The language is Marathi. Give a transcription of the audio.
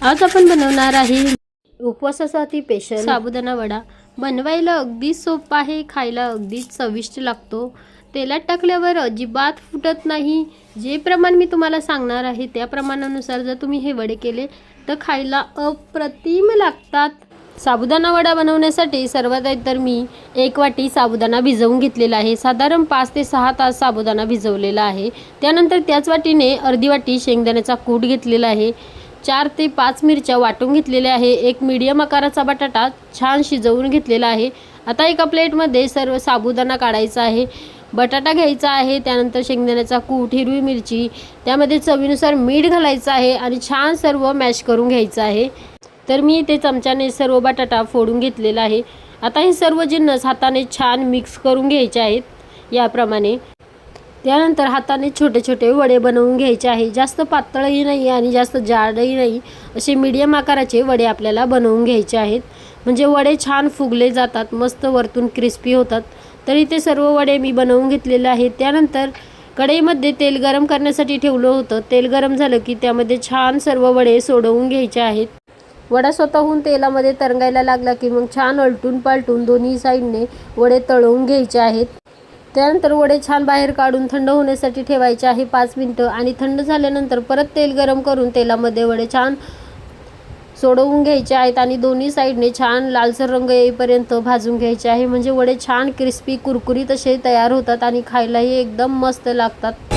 आज आपण बनवणार आहे उपवासासाठी स्पेशल साबुदाणा वडा। बनवायला अगदी सोपा आहे, खायला अगदी चविष्ट लागतो। तेलात टाकल्यावर अजिबात फुटत नाही। जे प्रमाण मी तुम्हाला सांगणार आहे त्या प्रमाणानुसार जर तुम्ही हे वडे केले तर खायला अप्रतिम लागतात। साबुदाणा वडा बनवण्यासाठी सर्वात आधी तर मी 1 वाटी साबुदाणा भिजवून घेतलेला आहे। साधारण 5 ते 6 तास साबुदाणा भिजवलेला आहे। त्यानंतर त्याच वाटीने अर्धी वाटी शेंगदाण्याचा कूट घेतलेला आहे। 4 ते 5 मिरच्या वाटून घेतलेल्या आहे। एक मीडियम आकाराचा बटाटा छान शिजवून घेतलेला आहे। आता एका प्लेटमध्ये सर्व साबुदाणा काढायचा आहे, बटाटा घ्यायचा आहे, त्यानंतर शेंगदाण्याचा कूट, हिरवी मिरची, त्यामध्ये चवीनुसार मीठ घालायचं आहे आणि छान सर्व मॅश करून घ्यायचं आहे। तर मी इथे चमच्याने सर्व बटाटा फोडून घेतलेला आहे। आता हे सर्व जिन्नस हाताने छान मिक्स करून घ्यायचे आहेत याप्रमाणे। त्यानंतर हाताने छोटे छोटे वडे बनवून घ्यायचे आहे। जास्त पातळही नाही आणि जास्त जाडही नाही, असे मीडियम आकाराचे वडे आपल्याला बनवून घ्यायचे आहेत, म्हणजे वडे छान फुगले जातात, मस्त वरतून क्रिस्पी होतात। तर इथे सर्व वडे मी बनवून घेतलेले आहेत। त्यानंतर कढईमध्ये तेल गरम करण्यासाठी ठेवलं होतं। तेल गरम झालं की त्यामध्ये छान सर्व वडे सोडवून घ्यायचे आहेत। वडा स्वतःहून तेलामध्ये तरंगायला लागला की मग छान उलटून पालटून दोन्ही साईडने वडे तळून घ्यायचे आहेत। त्यानंतर वडे छान बाहेर काढून थंड होण्यासाठी ठेवायचे आहे 5 मिनिटं, आणि थंड झाल्यानंतर परत तेल गरम करून तेलामध्ये वडे छान सोडवून घ्यायचे आहेत आणि दोन्ही साईडने छान लालसर रंग येईपर्यंत भाजून घ्यायचे आहे, म्हणजे वडे छान क्रिस्पी कुरकुरीत असे तयार होतात आणि खायलाही एकदम मस्त लागतात।